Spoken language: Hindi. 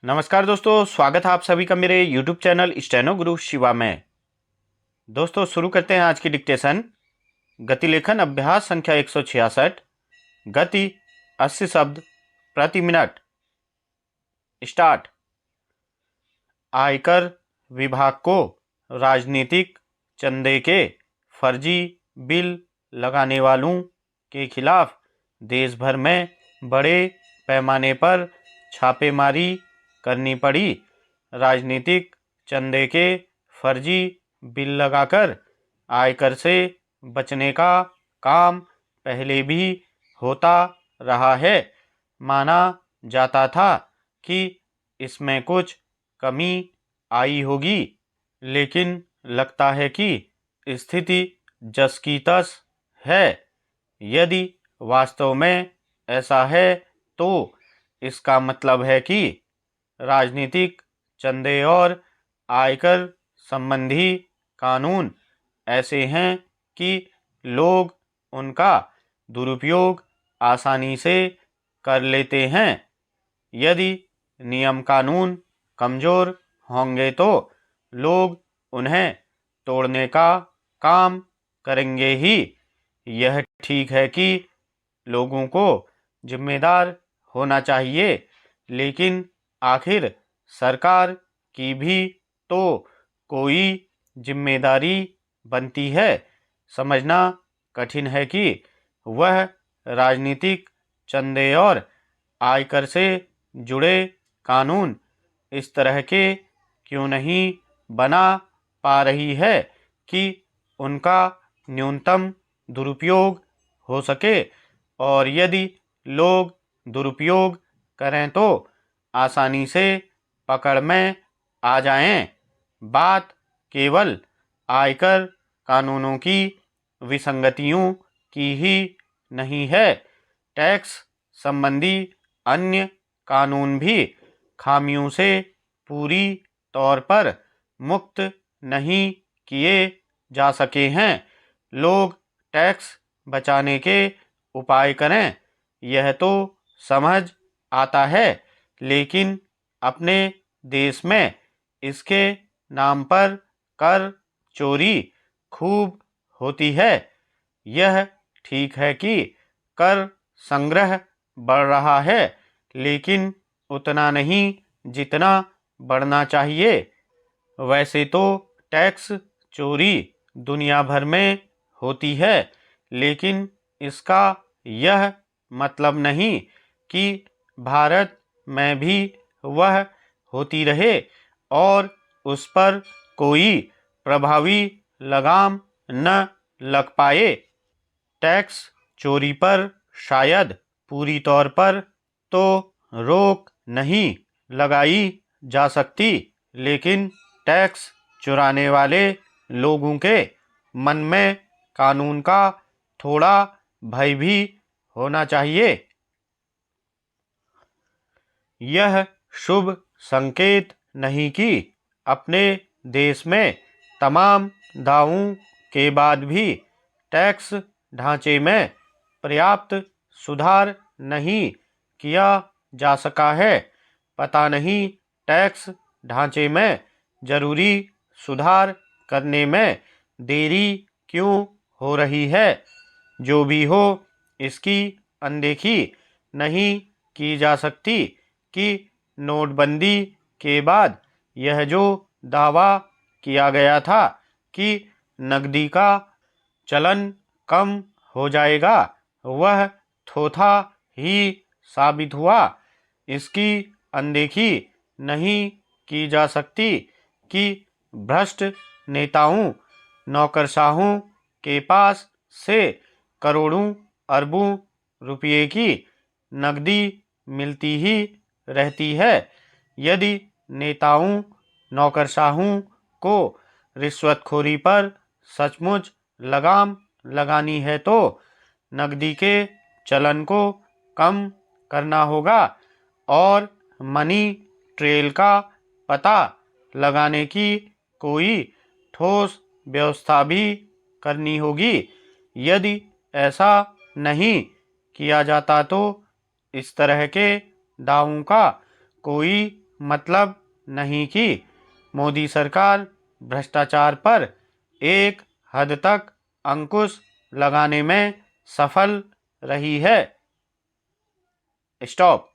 नमस्कार दोस्तों, स्वागत है आप सभी का मेरे YouTube चैनल स्टेनो गुरु शिवा में। दोस्तों शुरू करते हैं आज की डिक्टेशन। गति लेखन अभ्यास संख्या 166। गति 80 शब्द प्रति मिनट। स्टार्ट। आयकर विभाग को राजनीतिक चंदे के फर्जी बिल लगाने वालों के खिलाफ देश भर में बड़े पैमाने पर छापेमारी करनी पड़ी। राजनीतिक चंदे के फर्जी बिल लगाकर आयकर से बचने का काम पहले भी होता रहा है। माना जाता था कि इसमें कुछ कमी आई होगी, लेकिन लगता है कि स्थिति जस की तस है। यदि वास्तव में ऐसा है तो इसका मतलब है कि राजनीतिक चंदे और आयकर संबंधी कानून ऐसे हैं कि लोग उनका दुरुपयोग आसानी से कर लेते हैं। यदि नियम कानून कमजोर होंगे तो लोग उन्हें तोड़ने का काम करेंगे ही। यह ठीक है कि लोगों को जिम्मेदार होना चाहिए, लेकिन आखिर सरकार की भी तो कोई जिम्मेदारी बनती है। समझना कठिन है कि वह राजनीतिक चंदे और आयकर से जुड़े कानून इस तरह के क्यों नहीं बना पा रही है कि उनका न्यूनतम दुरुपयोग हो सके, और यदि लोग दुरुपयोग करें तो आसानी से पकड़ में आ जाएं। बात केवल आयकर कानूनों की विसंगतियों की ही नहीं है। टैक्स संबंधी अन्य कानून भी खामियों से पूरी तौर पर मुक्त नहीं किए जा सके हैं। लोग टैक्स बचाने के उपाय करें, यह तो समझ आता है, लेकिन अपने देश में इसके नाम पर कर चोरी खूब होती है। यह ठीक है कि कर संग्रह बढ़ रहा है, लेकिन उतना नहीं जितना बढ़ना चाहिए। वैसे तो टैक्स चोरी दुनिया भर में होती है, लेकिन इसका यह मतलब नहीं कि भारत में भी वह होती रहे और उस पर कोई प्रभावी लगाम न लग पाए। टैक्स चोरी पर शायद पूरी तौर पर तो रोक नहीं लगाई जा सकती, लेकिन टैक्स चुराने वाले लोगों के मन में कानून का थोड़ा भय भी होना चाहिए। यह शुभ संकेत नहीं कि अपने देश में तमाम दावों के बाद भी टैक्स ढांचे में पर्याप्त सुधार नहीं किया जा सका है। पता नहीं टैक्स ढांचे में जरूरी सुधार करने में देरी क्यों हो रही है। जो भी हो, इसकी अनदेखी नहीं की जा सकती कि नोटबंदी के बाद यह जो दावा किया गया था कि नकदी का चलन कम हो जाएगा, वह थोथा ही साबित हुआ। इसकी अनदेखी नहीं की जा सकती कि भ्रष्ट नेताओं नौकरशाहों के पास से करोड़ों अरबों रुपये की नकदी मिलती ही रहती है। यदि नेताओं नौकरशाहों को रिश्वतखोरी पर सचमुच लगाम लगानी है तो नकदी के चलन को कम करना होगा और मनी ट्रेल का पता लगाने की कोई ठोस व्यवस्था भी करनी होगी। यदि ऐसा नहीं किया जाता तो इस तरह के दावों का कोई मतलब नहीं कि मोदी सरकार भ्रष्टाचार पर एक हद तक अंकुश लगाने में सफल रही है। स्टॉप।